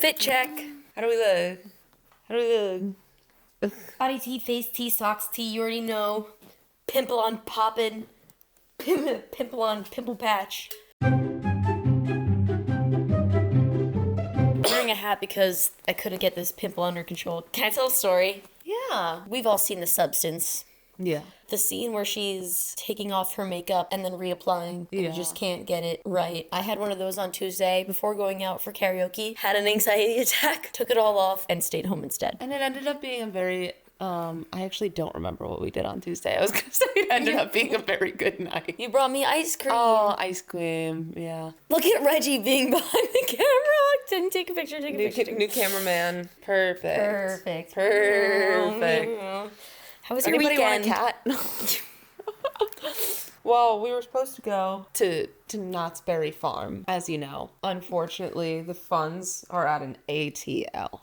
Fit check. How do we look? How do we look? Body T, face T, socks T, you already know. Pimple on poppin'. Pimple on pimple patch. I'm wearing a hat because I couldn't get this pimple under control. Can I tell a story? Yeah. We've all seen The Substance. Yeah. The scene where she's taking off her makeup and then reapplying. And you just can't get it right. I had one of those on Tuesday before going out for karaoke. Had an anxiety attack. Took it all off and stayed home instead. And it ended up being a very... I actually don't remember what we did on Tuesday. I was going to say it ended up being a very good night. You brought me ice cream. Oh, ice cream. Yeah. Look at Reggie being behind the camera. Didn't take a picture. New cameraman. Perfect. How was your Anybody weekend? want a cat? Well, we were supposed to go to Knott's Berry Farm, as you know. Unfortunately, the funds are at an ATL.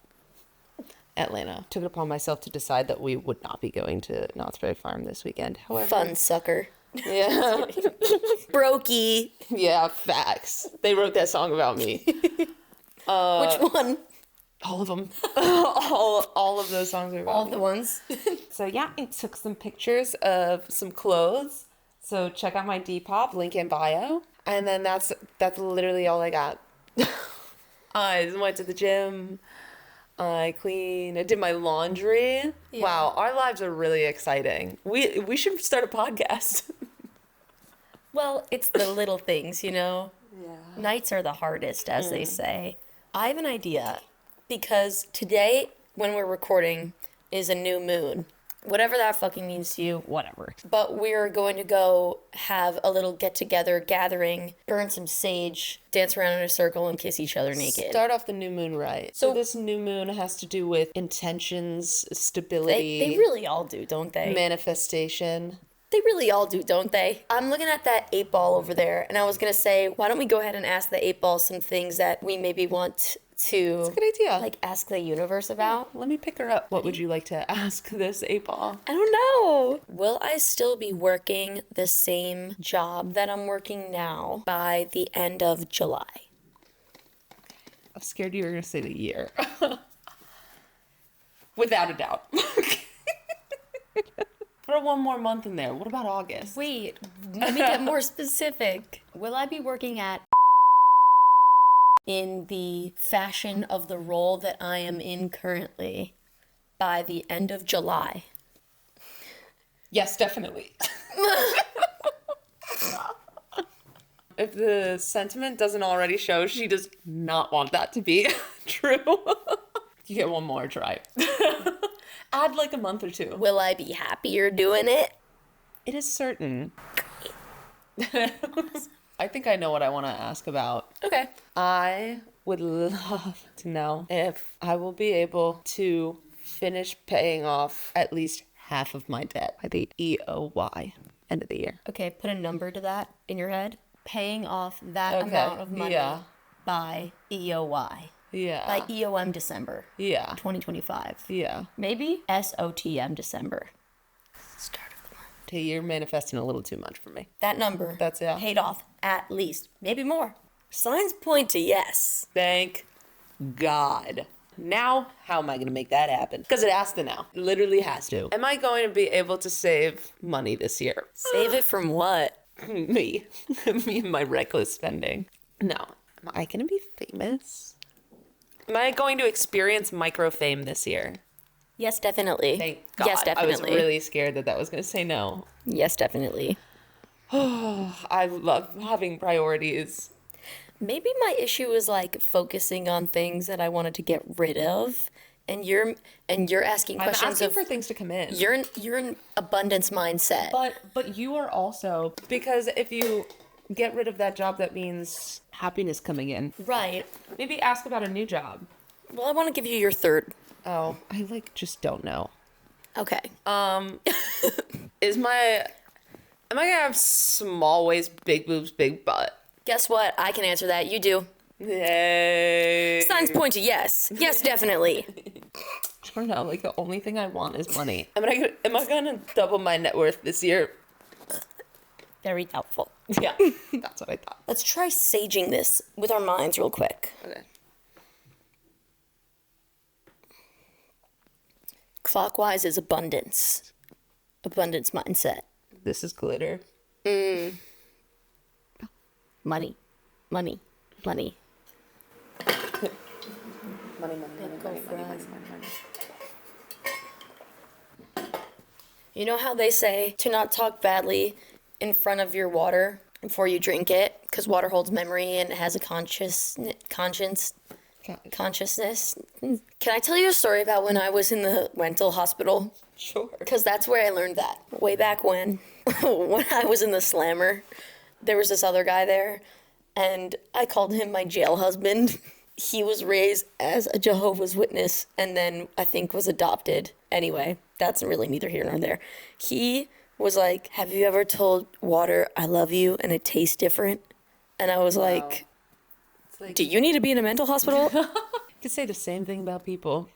Atlanta. Took it upon myself to decide that we would not be going to Knott's Berry Farm this weekend. However, Fun sucker. Yeah. Brokey. Yeah, facts. They wrote that song about me. Which one? All of them. all of those songs are about All me. the ones. So yeah, I took some pictures of some clothes. So check out my Depop, link in bio. And then that's literally all I got. I went to the gym. I cleaned. I did my laundry. Yeah. Wow, our lives are really exciting. We should start a podcast. Well, it's the little things, you know? Yeah. Nights are the hardest, as they say. I have an idea. Because today, when we're recording, is a new moon. Whatever that fucking means to you, whatever. But we're going to go have a little get-together, gathering, burn some sage, dance around in a circle, and kiss each other naked. Start off the new moon right. So this new moon has to do with intentions, stability. They really all do, don't they? Manifestation. They really all do, don't they? I'm looking at that 8-ball over there, and I was going to say, why don't we go ahead and ask the 8-ball some things that we maybe want to... That's a good idea. Like, ask the universe about? Let me pick her up. What would you like to ask this 8-ball? I don't know. Will I still be working the same job that I'm working now by the end of July? I'm scared you were going to say the year. Without a doubt. Throw one more month in there. What about August? Wait, let me get more specific. Will I be working at in the fashion of the role that I am in currently by the end of July? Yes, definitely. If the sentiment doesn't already show, she does not want that to be true. You get one more try. Add like a month or two. Will I be happier doing it? It is certain. I think I know what I want to ask about. Okay. I would love to know if I will be able to finish paying off at least half of my debt by the EOY end of the year. Okay, put a number to that in your head. Paying off that amount of money by EOY. Yeah. By EOM December. Yeah. 2025. Yeah. Maybe SOTM December. Start of the month. Hey, you're manifesting a little too much for me. That number. That's it. Paid off at least. Maybe more. Signs point to yes. Thank God. Now, how am I going to make that happen? Because it has to now. It literally has to. Am I going to be able to save money this year? Save it from what? Me. Me and my reckless spending. No. Am I going to be famous? Am I going to experience micro fame this year? Yes, definitely. Thank God. Yes, definitely. I was really scared that was going to say no. Yes, definitely. I love having priorities. Maybe my issue is like focusing on things that I wanted to get rid of, and you're asking questions I'm asking of for things to come in. You're an abundance mindset. But you are also, because if you get rid of that job, that means happiness coming in. Right. Maybe ask about a new job. Well, I want to give you your third. Oh, I just don't know. Okay. Am I gonna have small waist, big boobs, big butt? Guess what? I can answer that. You do. Yay. Signs point to yes. Yes, definitely. I don't know. Like, the only thing I want is money. Am I gonna double my net worth this year? Very doubtful. Yeah, that's what I thought. Let's try saging this with our minds real quick. Okay. Clockwise is abundance. Abundance mindset. This is glitter. Money. Money. Money. Money. You know how they say to not talk badly in front of your water before you drink it? Because water holds memory and it has a consciousness. Can I tell you a story about when I was in the mental hospital? Sure. Because that's where I learned that. Way back when, when I was in the slammer, there was this other guy there, and I called him my jail husband. He was raised as a Jehovah's Witness and then I think was adopted. Anyway, that's really neither here nor there. He was like, have you ever told water I love you and it tastes different? And I was like, do you need to be in a mental hospital? You could say the same thing about people.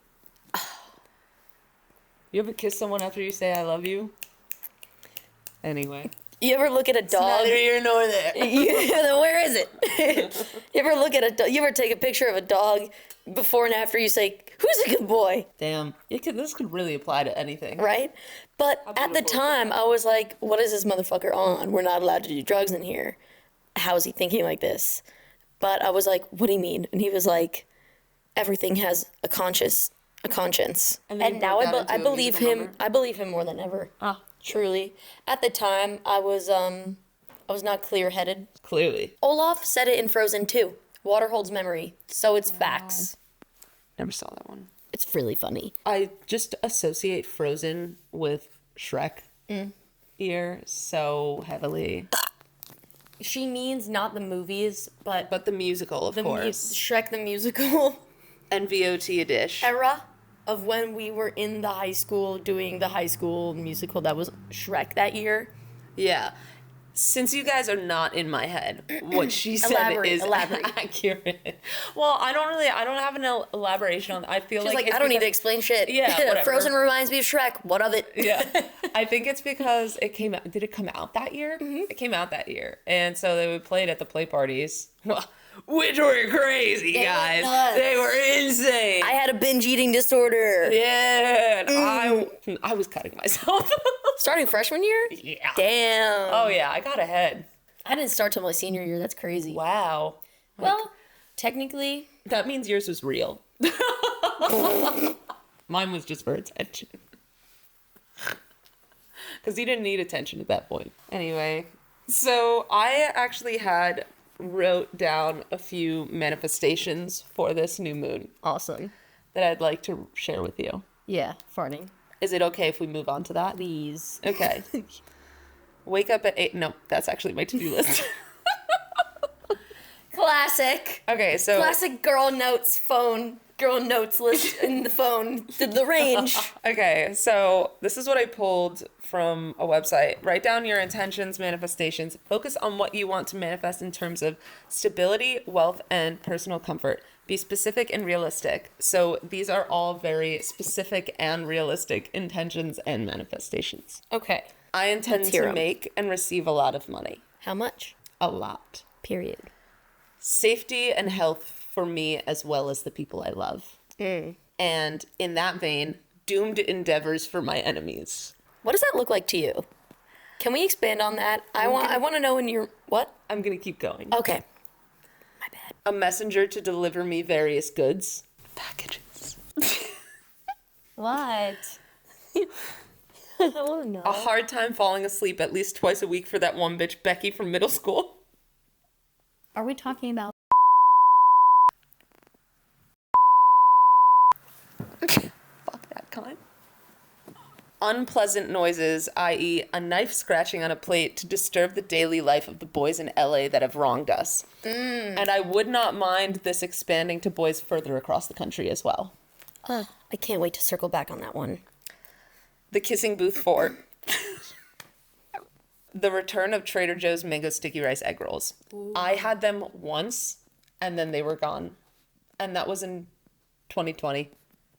You ever kiss someone after you say I love you? Anyway. You ever look at a dog? Neither here nor there. Where is it? You ever look at a dog? You ever take a picture of a dog before and after you say, who's a good boy? Damn. This could really apply to anything. Right? But at the time, I was like, what is this motherfucker on? We're not allowed to do drugs in here. How is he thinking like this? But I was like, what do you mean? And he was like, everything has a conscience. And now I believe him. I believe him more than ever. Truly. At the time, I was not clear-headed. Clearly. Olaf said it in Frozen 2. Water holds memory, so it's facts. Never saw that one. It's really funny. I just associate Frozen with Shrek here so heavily. She means not the movies, but the musical, of course. Shrek the musical. And VOT a dish. Era of when we were in the high school doing the high school musical that was Shrek that year. Yeah. Since you guys are not in my head, what she said is accurate. Well, I don't have an elaboration on that. I feel She's like I don't need to explain shit. Yeah, whatever. Frozen reminds me of Shrek. What of it? Yeah. I think it's because it came out. Did it come out that year? Mm-hmm. It came out that year. And so they would play it at the play parties. Which were crazy, guys. They were insane. I had a binge eating disorder. Yeah. I was cutting myself. Starting freshman year? Yeah. Damn. Oh, yeah. I got ahead. I didn't start till my senior year. That's crazy. Wow. Well, technically. That means yours was real. Mine was just for attention. Because you didn't need attention at that point. Anyway. So I actually wrote down a few manifestations for this new moon. Awesome. That I'd like to share with you. Yeah, farting. Is it okay if we move on to that? Please. Okay. Wake up at 8. No, that's actually my to-do list. Classic. Okay, so... Classic girl notes list in the phone. The range. Okay, so this is what I pulled from a website. Write down your intentions, manifestations. Focus on what you want to manifest in terms of stability, wealth, and personal comfort. Be specific and realistic. So these are all very specific and realistic intentions and manifestations. Okay. I intend to make and receive a lot of money. How much? A lot. Period. Safety and health for me as well as the people I love. And in that vein, doomed endeavors for my enemies. What does that look like to you? Can we expand on that? I want to know in your... What? I'm going to keep going. Okay. My bad. A messenger to deliver me various goods. Packages. What? I want to know. A hard time falling asleep at least twice a week for that one bitch Becky from middle school. Are we talking about... Fuck that cunt. Unpleasant noises, i.e. a knife scratching on a plate to disturb the daily life of the boys in LA that have wronged us. And I would not mind this expanding to boys further across the country as well. I can't wait to circle back on that one. The Kissing Booth Fort. The return of Trader Joe's Mango Sticky Rice Egg Rolls. Ooh. I had them once, and then they were gone. And that was in 2020.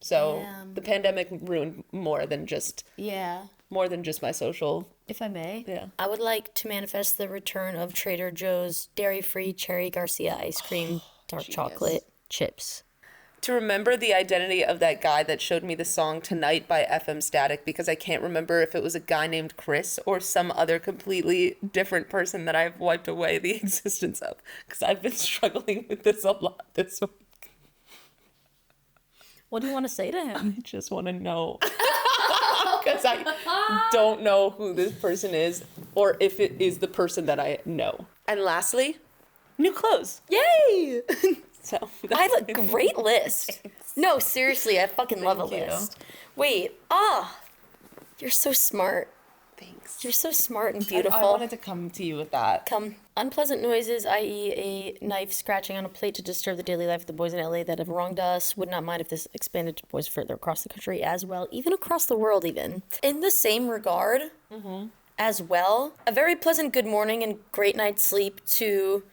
So the pandemic ruined more than just my social. If I may, yeah, I would like to manifest the return of Trader Joe's dairy-free Cherry Garcia ice cream, dark chocolate chips. to remember the identity of that guy that showed me the song Tonight by FM Static, because I can't remember if it was a guy named Chris or some other completely different person that I've wiped away the existence of, because I've been struggling with this a lot this week. What do you want to say to him? I just want to know. Because I don't know who this person is or if it is the person that I know. And lastly, new clothes. Yay! So I have a great list. No, seriously, I fucking love a Thank you. list. Wait, you're so smart. Thanks. You're so smart and I beautiful. wanted to come to you with that. Come. Unpleasant noises, i.e. a knife scratching on a plate to disturb the daily life of the boys in LA that have wronged us. Would not mind if this expanded to boys further across the country as well, even across the world even. In the same regard, as well, a very pleasant good morning and great night's sleep to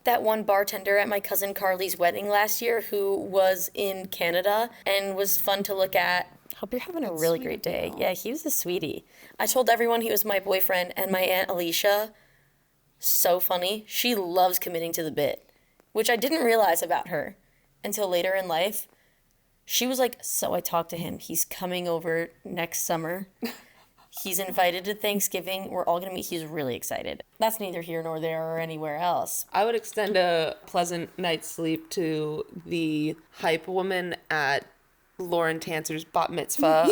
that one bartender at my cousin Carly's wedding last year who was in Canada and was fun to look at. Hope you're having a really great day. Yeah, he was a sweetie. I told everyone he was my boyfriend, and my Aunt Alicia, so funny, she loves committing to the bit, which I didn't realize about her until later in life. She was like, so I talked to him. He's coming over next summer. He's invited to Thanksgiving. We're all going to meet. He's really excited. That's neither here nor there or anywhere else. I would extend a pleasant night's sleep to the hype woman at Lauren Tanser's bat mitzvah.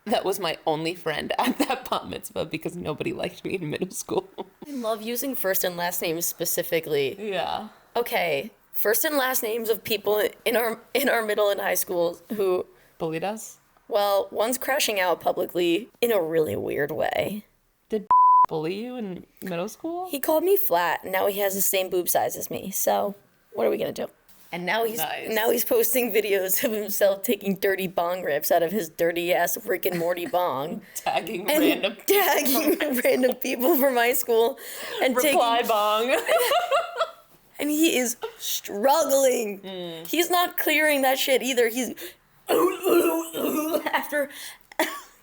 That was my only friend at that bat mitzvah because nobody liked me in middle school. I love using first and last names specifically. Yeah. Okay, first and last names of people in our middle and high schools who Bullied us? well, one's crashing out publicly in a really weird way. Did bully you in middle school? He called me flat, and now he has the same boob size as me. So, what are we gonna do? And now he's posting videos of himself taking dirty bong rips out of his dirty ass Rick and Morty bong, Tagging and random people from high school, and reply taking, bong. and he is struggling. He's not clearing that shit either. He's after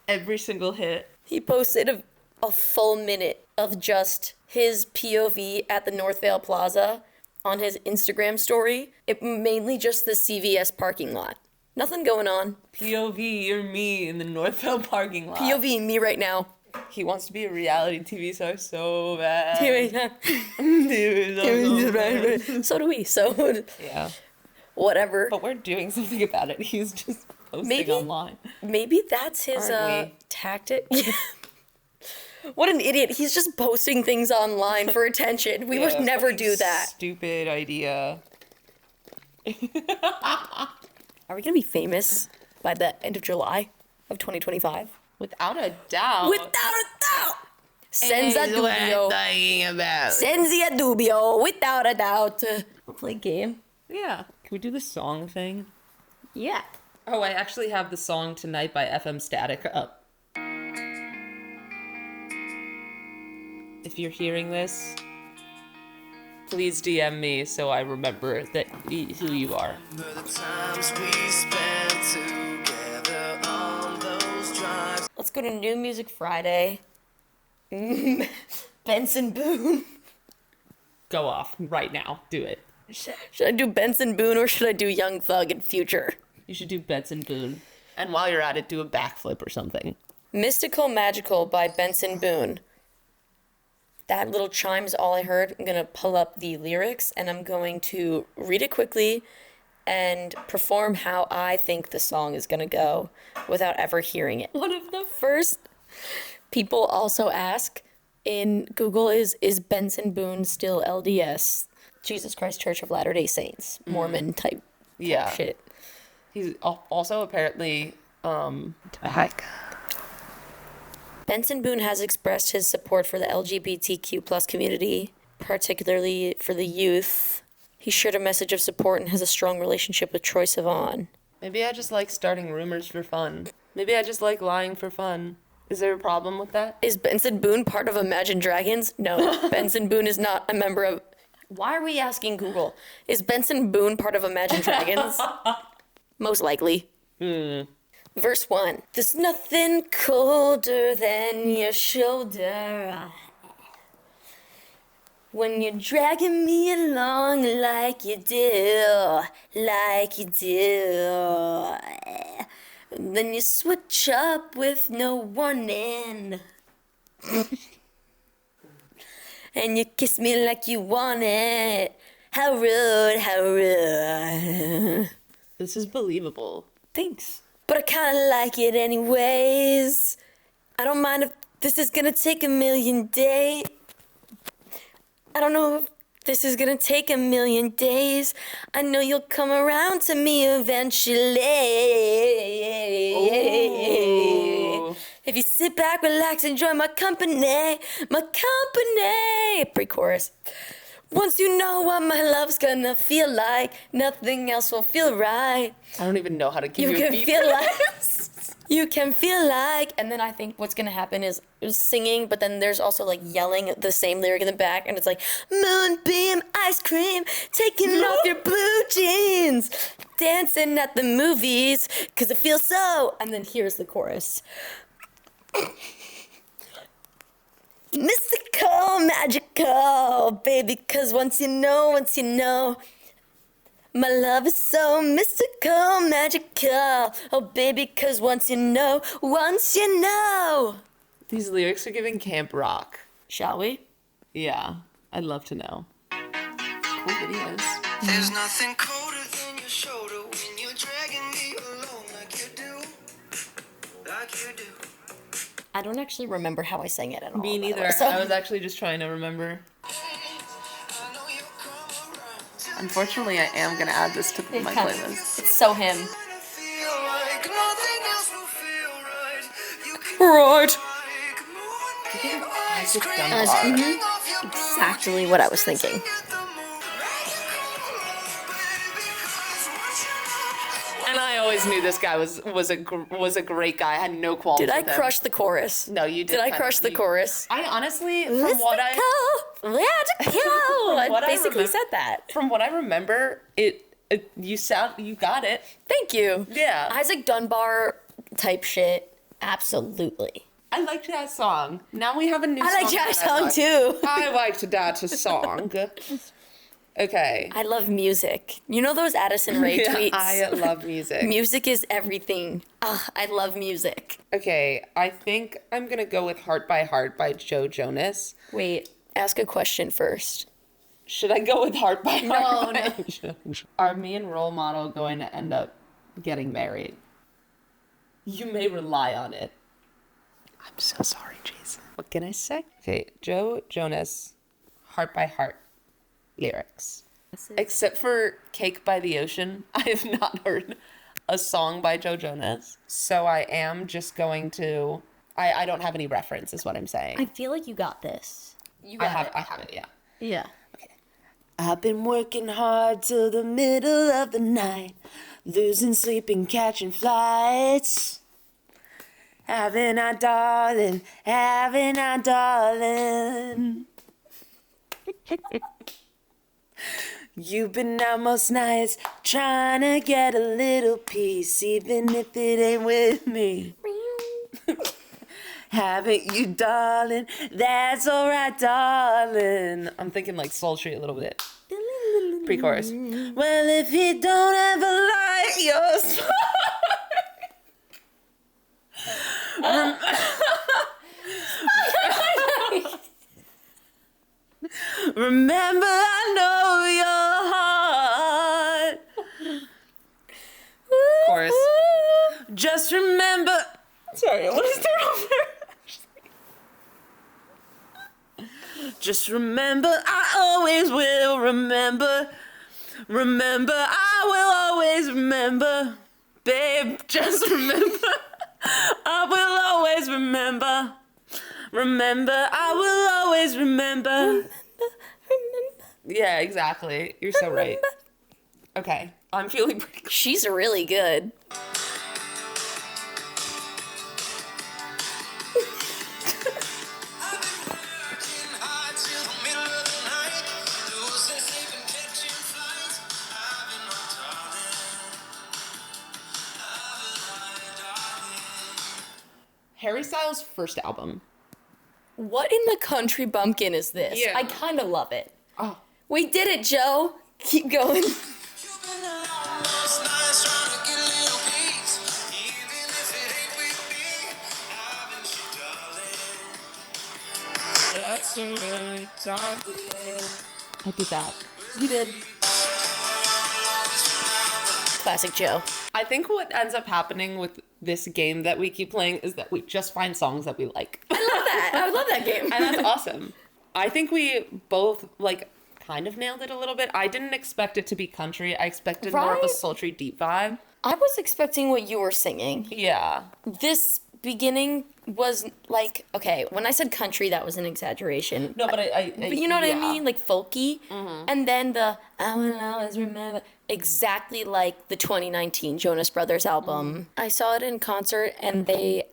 Every single hit. he posted a full minute of just his POV at the Northvale Plaza on his Instagram story. It mainly just the CVS parking lot. Nothing going on. POV, you're me in the Northville parking lot. POV me right now. He wants to be a reality TV star so bad. So do we. So Yeah. whatever. But we're doing something about it. He's just posting Maybe- online. Maybe that's his Aren't we? tactic. What an idiot. He's just posting things online for attention. We would Yeah, never fucking do that. Stupid idea. Are we going to be famous by the end of July of 2025? Without a doubt. Without a doubt. Senza dubio. talking about. Senza dubio. Without a doubt. We'll play a game. Yeah. Can we do the song thing? Yeah. Oh, I actually have the song Tonight by FM Static up. If you're hearing this, please DM me so I remember that who you are. The times we spent together on those drives. Let's go to New Music Friday. Benson Boone. Go off right now. Do it. Should I do Benson Boone or should I do Young Thug and Future? You should do Benson Boone. And while you're at it, do a backflip or something. Mystical Magical by Benson Boone. That little chime is all I heard. I'm going to pull up the lyrics and I'm going to read it quickly and perform how I think the song is going to go without ever hearing it. One of the first people also ask in Google is Benson Boone still LDS? Jesus Christ Church of Latter-day Saints, Mormon type Yeah. shit. He's also apparently, heck. Benson Boone has expressed his support for the LGBTQ plus community, particularly for the youth. He shared a message of support and has a strong relationship with Troye Sivan. Maybe I just like starting rumors for fun. Maybe I just like lying for fun. Is there a problem with that? Is Benson Boone part of Imagine Dragons? No, Benson Boone is not a member of... Why are we asking Google? Is Benson Boone part of Imagine Dragons? Most likely. Verse 1. There's nothing colder than your shoulder. When you're dragging me along like you do, then you switch up with no warning. And you kiss me like you want it. How rude, how rude. This is believable. Thanks. But I kinda like it anyways. I don't mind if this is gonna take a million days. I don't know if this is gonna take a million days. I know you'll come around to me eventually. Ooh. If you sit back, relax, enjoy my company. Pre-chorus. Once you know what my love's gonna feel like, nothing else will feel right. I don't even know how to give You you a can beat. feel like, you can feel like, and then I think what's gonna happen is singing, but then there's also like yelling the same lyric in the back, and it's like, moonbeam ice cream, taking off your blue jeans, dancing at the movies, cause it feels so, and then here's the chorus. Mystical, magical, baby, cause once you know, my love is so mystical, magical. Oh, baby, cause once you know. These lyrics are giving camp rock. Shall we? Yeah, I'd love to know. Cool videos. There's nothing colder than your shoulder when you're dragging me along like you do. I don't actually remember how I sang it at all. Me by the way, neither. so- I was actually just trying to remember. I know you'll come around. Unfortunately, I am going to add this to my playlist. It's so him. Feel like nothing else will feel right. You can Right. like moonbeam ice Isaac cream, Dunbar. taking off your blue Exactly what I was thinking. at the moon. Baby, 'cause once you know, And I always knew this guy was a great guy. I had no qualms Did I with him. crush the chorus? No, you did. Did I kind crush of- the you- chorus? I honestly, from what I Magical. I what I basically remember- said that. from what I remember, you got it. Thank you. Yeah. Isaac Dunbar type shit. Absolutely. I liked that song. Now we have a new I song. like that I song like. too. I liked that song. Okay. I love music. You know those Addison Rae Yeah, tweets? I love music. Music is everything. I love music. Okay, I think I'm gonna go with Heart by Joe Jonas. Wait, ask a question first. Should I go with Heart by No, Heart? by Joe Jonas? Are me and role model going to end up getting married? You may rely on it. I'm so sorry, Jason. What can I say? Okay, Joe Jonas, Heart by Heart lyrics. Except for Cake by the Ocean, I have not heard a song by Joe Jonas. So I am just going to... I don't have any reference, is what I'm saying. I feel like you got this. You I got have it, yeah. Yeah. I've been working hard till the middle of the night, losing sleep and catching flights. Haven't I, darling? Haven't I, darling? You've been out most nights trying to get a little peace, even if it ain't with me. Haven't you, darling? That's alright, darling. I'm thinking like sultry a little bit. Pre-chorus. Well, if you don't ever like your story. Remember, I know your heart. Chorus. Just remember. Sorry, I want to start over. Just remember, I always will remember. Remember, I will always remember. Babe, just remember. I will always remember. Remember, I will always remember. Yeah, exactly. You're so right. Okay, I'm feeling pretty good. She's really good. working hard till the middle of the night, losing sleep and catching flights. I've been my darling, Harry Styles' first album. What in the country bumpkin is this? Yeah. I kind of love it. Oh. We did it, Joe. Keep going. You've been alone most nights trying to get a little peace, even if it ain't with me. Haven't you, darling? That's the right time to I did that. You did. Classic Joe. I think what ends up happening with this game that we keep playing is that we just find songs that we like. I love that. I love that game. And that's awesome. I think we both, like, kind of nailed it a little bit. I didn't expect it to be country. I expected more of a Right? sultry, deep vibe. I was expecting what you were singing. Yeah. This beginning was like, okay, when I said country, that was an exaggeration. No, but But you know what I yeah. mean? Like folky. And then the I will always remember, exactly like the 2019 Jonas Brothers album. I saw it in concert and they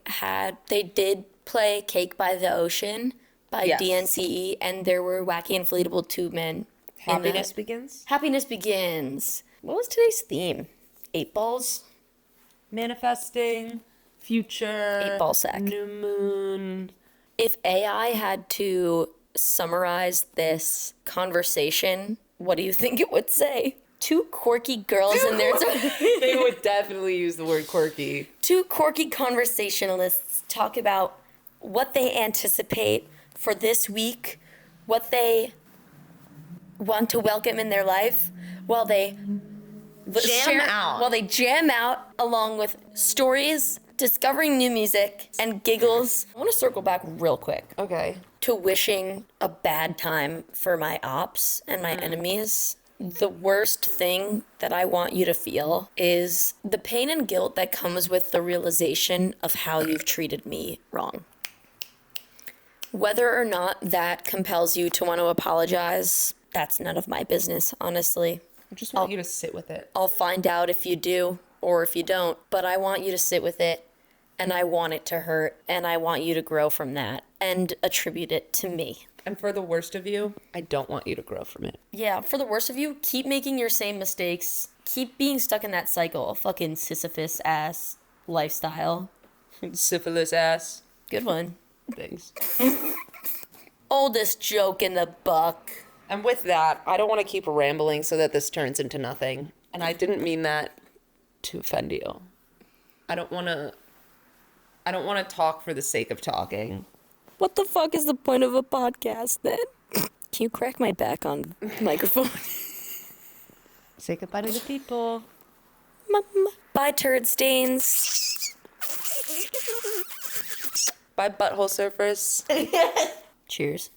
did play Cake by the Ocean by Yes. DNCE, and there were Wacky Inflatable Tube Men. in Happiness that. Begins. Happiness Begins. What was today's theme? 8 balls? Manifesting. Future. 8-ball sack. New moon. If AI had to summarize this conversation, what do you think it would say? Two quirky girls in there. They would definitely use the word quirky. Two quirky conversationalists talk about what they anticipate for this week, what they want to welcome in their life, while they jam out along with stories, discovering new music, and giggles. I want to circle back real quick Okay. to wishing a bad time for my ops and my enemies. The worst thing that I want you to feel is the pain and guilt that comes with the realization of how you've treated me wrong. Whether or not that compels you to want to apologize, that's none of my business, honestly. I just want you to sit with it. I'll find out if you do or if you don't, but I want you to sit with it, and I want it to hurt, and I want you to grow from that and attribute it to me. And for the worst of you, I don't want you to grow from it. Yeah, for the worst of you, keep making your same mistakes. Keep being stuck in that cycle. Fucking Sisyphus ass lifestyle. Syphilis ass. Good one. Things. Oldest joke in the book. And with that, I don't want to keep rambling so that this turns into nothing. And I didn't mean that to offend you. I don't want to talk for the sake of talking. What the fuck is the point of a podcast then? Can you crack my back on the microphone? Say goodbye to the people. Bye, turd stains. Bye, butthole surfers. Cheers.